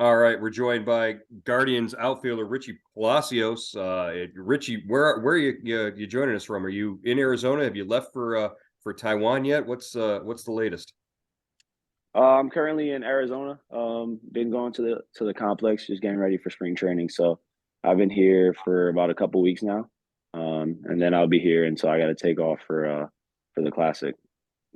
All right, we're joined by Guardians outfielder Richie Palacios. Richie, where are you joining us from? Are you in Arizona? Have you left for Taiwan yet? What's the latest? I'm currently in Arizona. Been going to the complex, just getting ready for spring training. So I've been here for about a couple weeks now, and then I'll be here until I got to take off for the classic.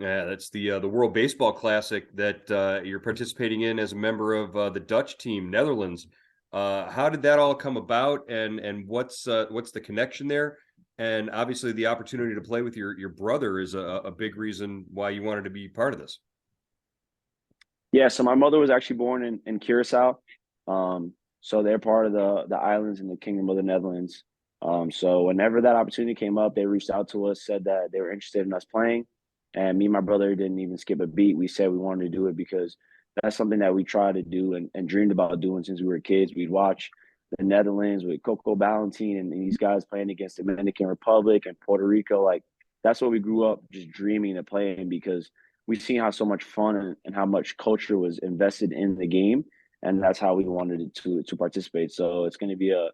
Yeah, that's the World Baseball Classic that you're participating in as a member of the Dutch team, Netherlands. How did that all come about, and what's the connection there? And obviously, the opportunity to play with your brother is a big reason why you wanted to be part of this. Yeah, so my mother was actually born in Curacao. So they're part of the islands in the Kingdom of the Netherlands. So whenever that opportunity came up, they reached out to us, said that they were interested in us playing. And me and my brother didn't even skip a beat. We said we wanted to do it because that's something that we tried to do and dreamed about doing since we were kids. We'd watch the Netherlands with Coco Ballantine and these guys playing against the Dominican Republic and Puerto Rico. Like that's what we grew up just dreaming of playing because we've seen how so much fun and how much culture was invested in the game, and that's how we wanted to participate. So it's going to be an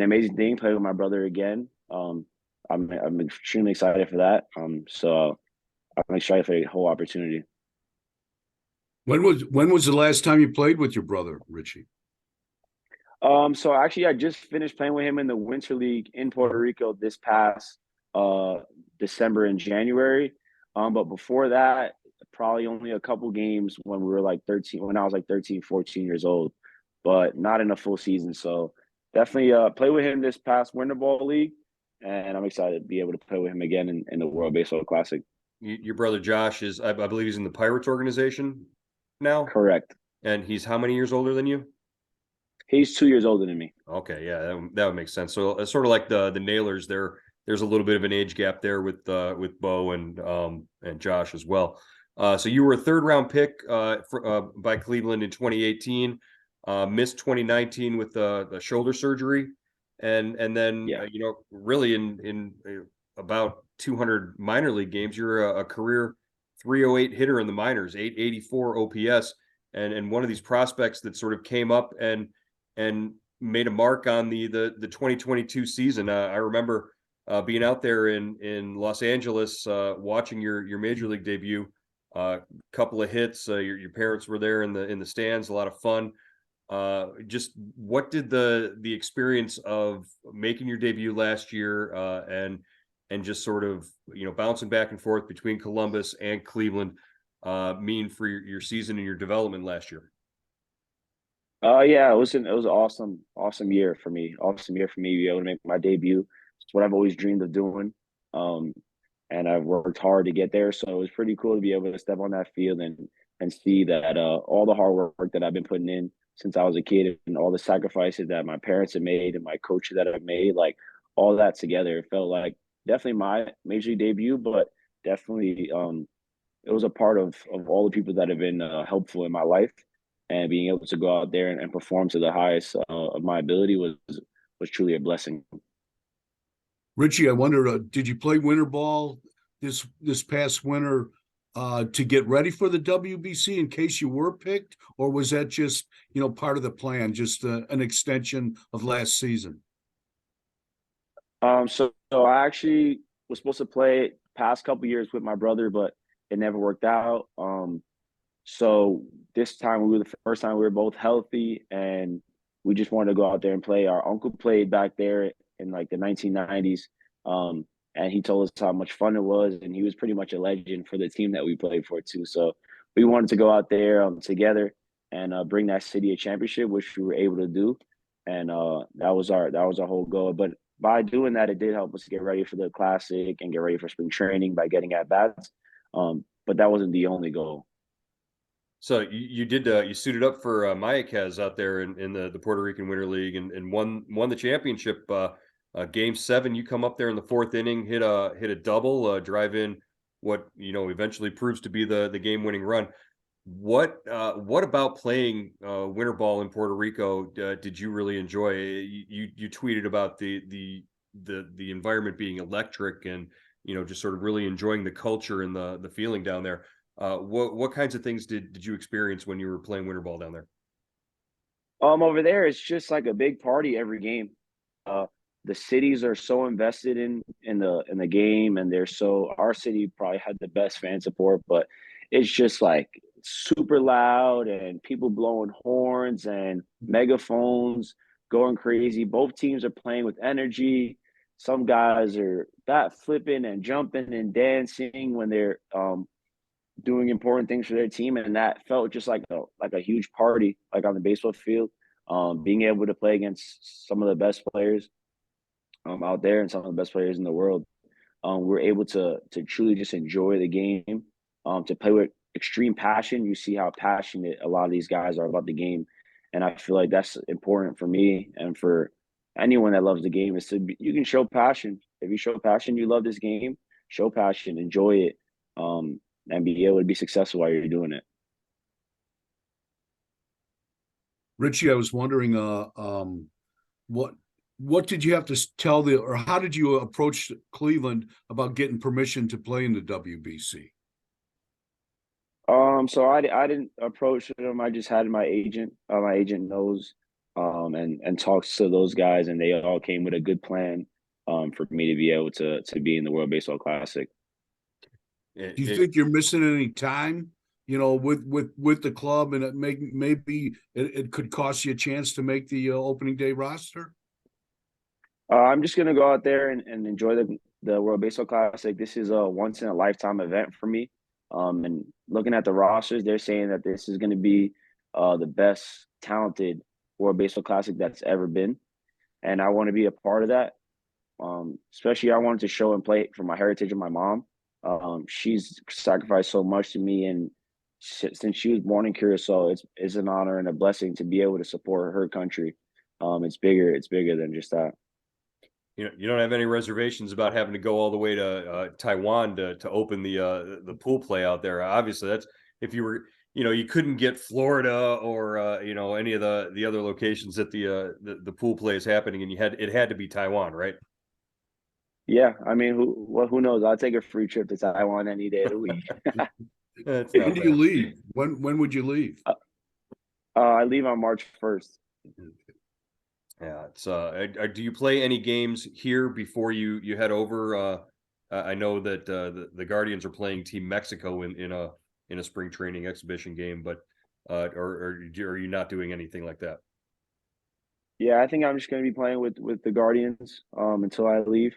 amazing thing. Play with my brother again. I'm extremely excited for that. So I'm excited for the whole opportunity. When was the last time you played with your brother, Richie? So actually, I just finished playing with him in the Winter League in Puerto Rico this past December and January. But before that, probably only a couple games when we were like 13, when I was like 13, 14 years old, but not in a full season. So definitely play with him this past Winter Ball League, and I'm excited to be able to play with him again in the World Baseball Classic. Your brother Josh is, I believe, he's in the Pirates organization now, Correct. and he's how many years older than you? He's 2 years older than me. Okay, yeah, that would make sense. So it's sort of like the Nailers. There's a little bit of an age gap there with Bo and Josh as well. So you were a third round pick by Cleveland in 2018. Missed 2019 with the shoulder surgery, and then Yeah. really in about 200 minor league games, you're a career 308 hitter in the minors, 884 OPS, and one of these prospects that sort of came up and made a mark on the 2022 season. I remember being out there in Los Angeles, watching your major league debut. Couple of hits. Your parents were there in the stands. A lot of fun. Just what did the experience of making your debut last year and just sort of bouncing back and forth between Columbus and Cleveland mean for your season and your development last year? Yeah, it was an awesome year for me. Awesome year for me to be able to make my debut. It's what I've always dreamed of doing. Um, and I've worked hard to get there. So it was pretty cool to be able to step on that field and see that all the hard work that I've been putting in since I was a kid and all the sacrifices that my parents have made and my coaches that have made, like all that together, it felt like definitely my major league debut, but definitely it was a part of all the people that have been helpful in my life, and being able to go out there and perform to the highest of my ability was truly a blessing. Richie, I wonder, did you play winter ball this past winter to get ready for the WBC in case you were picked, or was that just part of the plan, just an extension of last season? So I actually was supposed to play past couple years with my brother, but it never worked out. So this time we were the first time we were both healthy, and we just wanted to go out there and play. Our uncle played back there in like the 1990s, and he told us how much fun it was, and he was pretty much a legend for the team that we played for too. So we wanted to go out there together and bring that city a championship, which we were able to do, and that was our whole goal. But by doing that, it did help us get ready for the classic and get ready for spring training by getting at bats. But that wasn't the only goal. So you did you suited up for Mayaquez out there in the Puerto Rican Winter League and won the championship. Game 7, you come up there in the fourth inning, hit a double, drive in what eventually proves to be the game winning run. What about playing winter ball in Puerto Rico did you really enjoy? You tweeted about the environment being electric and just sort of really enjoying the culture and the feeling down there. What kinds of things did you experience when you were playing winter ball down there? Over there, it's just like a big party every game. Uh, the cities are so invested in the game, and they're so. Our city probably had the best fan support, but it's just like super loud and people blowing horns and megaphones going crazy. Both teams are playing with energy. Some guys are bat flipping and jumping and dancing when they're doing important things for their team, and that felt just like a huge party, like on the baseball field. Being able to play against some of the best players out there and some of the best players in the world, we're able to truly just enjoy the game, to play with extreme passion. You see how passionate a lot of these guys are about the game, and I feel like that's important for me and for anyone that loves the game. Is to you can show passion. If you show passion, you love this game. Show passion, enjoy it, and be able to be successful while you're doing it. Richie, I was wondering, what what did you have to tell or how did you approach Cleveland about getting permission to play in the WBC? So I didn't approach them. I just had my agent. My agent knows, and talks to those guys, and they all came with a good plan, for me to be able to be in the World Baseball Classic. Do you think you're missing any time, with the club, and maybe it could cost you a chance to make the opening day roster? I'm just gonna go out there and enjoy the World Baseball Classic. This is a once in a lifetime event for me. And looking at the rosters, they're saying that this is going to be the best talented World Baseball Classic that's ever been, and I want to be a part of that. Especially, I wanted to show and play for my heritage of my mom. She's sacrificed so much to me, and since she was born in Curacao, it's an honor and a blessing to be able to support her country. It's bigger. It's bigger than just that. You don't have any reservations about having to go all the way to Taiwan to open the pool play out there. Obviously, that's if you were, you couldn't get Florida or any of the other locations that the pool play is happening, and it had to be Taiwan, right? Yeah, I mean, who knows? I'll take a free trip to Taiwan any day of the week. That's When not do you bad. leave? When would you leave? I leave on March 1st. Yeah, it's do you play any games here before you head over? I know that the Guardians are playing Team Mexico in a spring training exhibition game, but are you not doing anything like that? Yeah, I think I'm just going to be playing with the Guardians until I leave.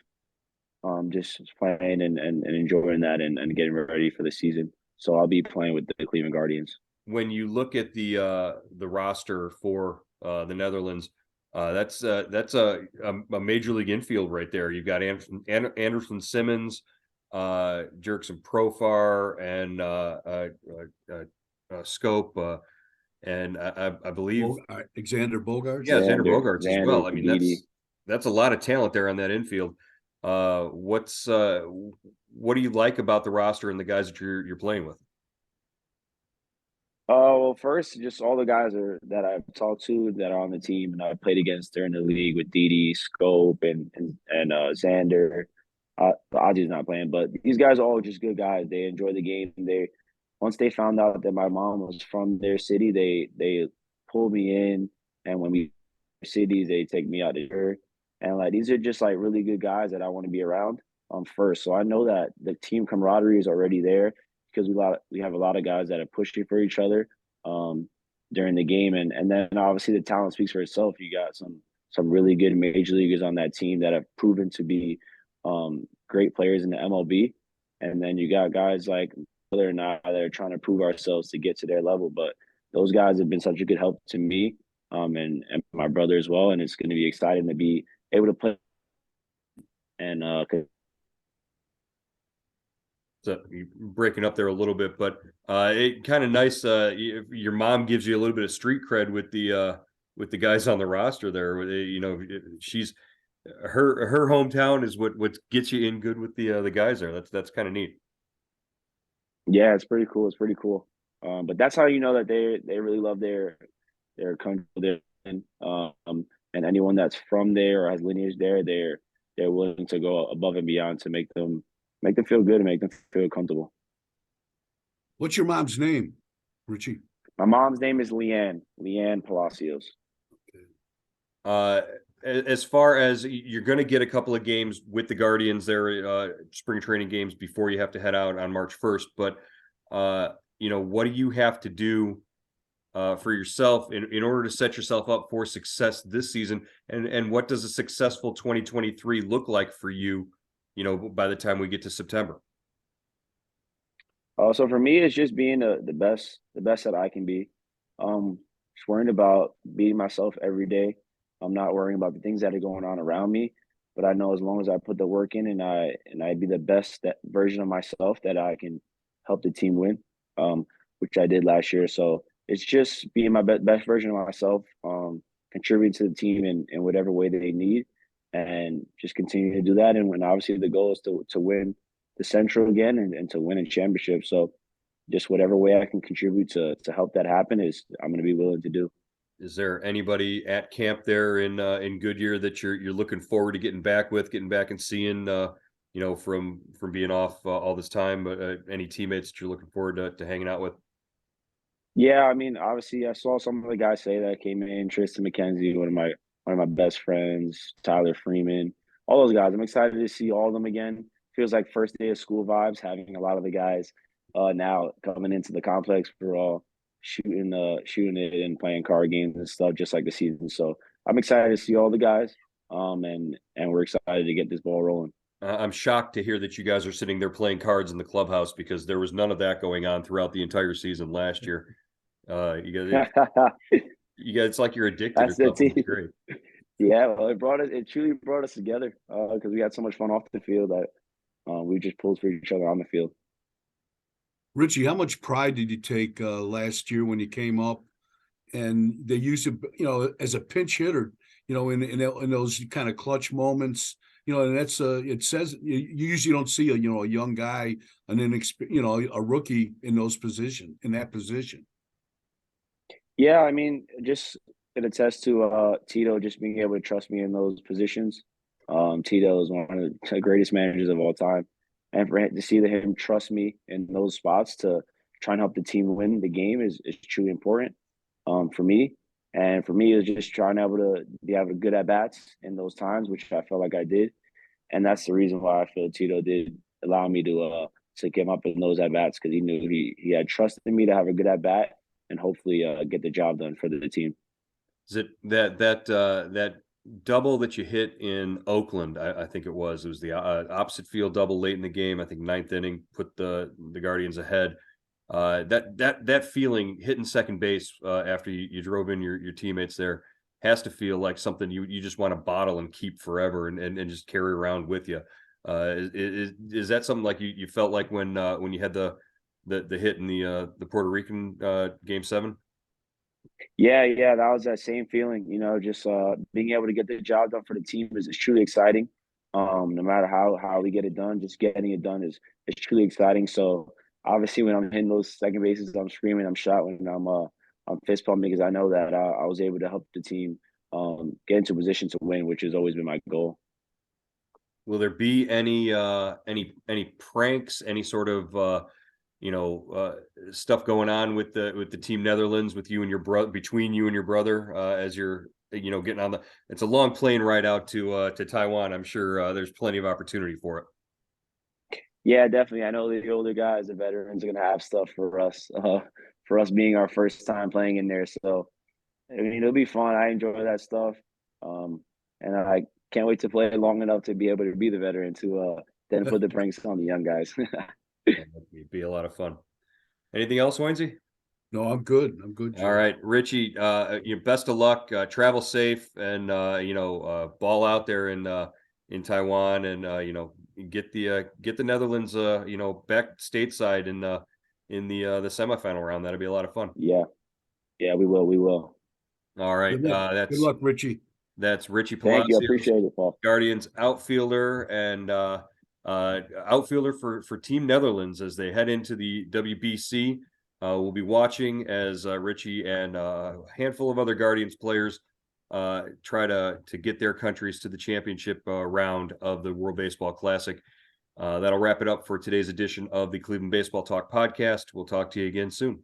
Just playing and enjoying that and getting ready for the season. So I'll be playing with the Cleveland Guardians. When you look at the roster for the Netherlands, that's a major league infield right there. You've got Anderson Simmons, Jurickson Profar, and Scope, and I believe Xander Bogaerts. yeah, Xander Bogaerts as well. Xander, I mean, Didi. that's a lot of talent there on that infield. What do you like about the roster and the guys that you're playing with? Well, first, just all the guys that I've talked to that are on the team and I've played against during the league with Didi, Scope, and Xander. Aji's not playing, but these guys are all just good guys. They enjoy the game. They once they found out that my mom was from their city, they pulled me in, and when we cities, they take me out to her. And like these are just like really good guys that I want to be around first. So I know that the team camaraderie is already there because we have a lot of guys that are pushing for each other during the game, and then obviously the talent speaks for itself. You got some really good major leaguers on that team that have proven to be great players in the MLB, and then you got guys like whether or not they're trying to prove ourselves to get to their level, but those guys have been such a good help to me and my brother as well, and it's going to be exciting to be able to play and So you're breaking up there a little bit, but it kind of nice. Your mom gives you a little bit of street cred with the guys on the roster there. She's her hometown is what gets you in good with the guys there. That's kind of neat. yeah, it's pretty cool. It's pretty cool. But that's how you know that they really love their country. And anyone that's from there or has lineage there, they're willing to go above and beyond to make them feel good and make them feel comfortable. What's your mom's name, Richie? My mom's name is Richie Palacios. Uh, as far as you're going to get a couple of games with the Guardians there, spring training games before you have to head out on March 1st. But, what do you have to do for yourself in order to set yourself up for success this season? And what does a successful 2023 look like for you, by the time we get to September? So for me, it's just being the best that I can be. Just worrying about being myself every day. I'm not worrying about the things that are going on around me, but I know as long as I put the work in and I be the best version of myself, that I can help the team win, which I did last year. So it's just being my best version of myself, contributing to the team in whatever way they need, and just continue to do that. And when obviously the goal is to win the Central again and to win a championship. So just whatever way I can contribute to help that happen is I'm going to be willing to do. Is there anybody at camp there in Goodyear that you're looking forward to getting back and seeing, from being off all this time? Any teammates that you're looking forward to hanging out with? Yeah, I mean, obviously, I saw some of the guys say that came in. Tristan McKenzie, one of my best friends, Tyler Freeman, all those guys. I'm excited to see all of them again. Feels like first day of school vibes. Having a lot of the guys now coming into the complex for all shooting it and playing card games and stuff, just like the season. So I'm excited to see all the guys. And we're excited to get this ball rolling. I'm shocked to hear that you guys are sitting there playing cards in the clubhouse, because there was none of that going on throughout the entire season last year. You guys, it's like you're addicted or That's the something. team. It's great. Yeah, well, it truly brought us together because we had so much fun off the field that we just pulled for each other on the field. Richie, how much pride did you take last year when you came up and they used it, as a pinch hitter, in those kind of clutch moments, and that's it says you usually don't see a young guy, a rookie in that position. Yeah, I mean, just it attests to Tito just being able to trust me in those positions. Tito is one of the greatest managers of all time, and for him to see him trust me in those spots to try and help the team win the game is truly important for me. And for me, it's just trying to be able to good at bats in those times, which I felt like I did, and that's the reason why I feel Tito did allow me to get him up in those at bats, because he knew he had trusted me to have a good at bat and hopefully get the job done for the team. Is it that double that you hit in Oakland? I think it was the opposite field double late in the game. I think ninth inning, put the Guardians ahead. That feeling hitting second base after you drove in your teammates there has to feel like something you just want to bottle and keep forever and just carry around with you. Is that something like you felt like when you had the hit in the Puerto Rican game 7? Yeah, that was that same feeling. Just being able to get the job done for the team is truly exciting. No matter how we get it done, just getting it done is truly exciting. So obviously, when I'm hitting those second bases, I'm screaming, I'm shouting, I'm fist pumping, because I know that I was able to help the team get into a position to win, which has always been my goal. Will there be any pranks, any sort of stuff going on with the team Netherlands, with you and your brother, between you and your brother, as you're getting on it's a long plane ride out to Taiwan. I'm sure there's plenty of opportunity for it. Yeah, definitely. I know the older guys, the veterans, are gonna have stuff for us being our first time playing in there. So I mean, it'll be fun. I enjoy that stuff, and I can't wait to play long enough to be able to be the veteran to then put the pranks on the young guys. It'd be a lot of fun. Anything else, Waynesy? No, I'm good. I'm good, Joe. All right, Richie. Best of luck. Travel safe, and ball out there in Taiwan, and get the Netherlands back stateside in the semifinal round. That'll be a lot of fun. Yeah, we will. All right. Good luck, Richie. That's Richie Thank you. I Palacios, appreciate it, Paul. Guardians outfielder and outfielder for Team Netherlands as they head into the WBC. We'll be watching as Richie and a handful of other Guardians players try to get their countries to the championship round of the World Baseball Classic. That'll wrap it up for today's edition of the Cleveland Baseball Talk podcast. We'll talk to you again soon.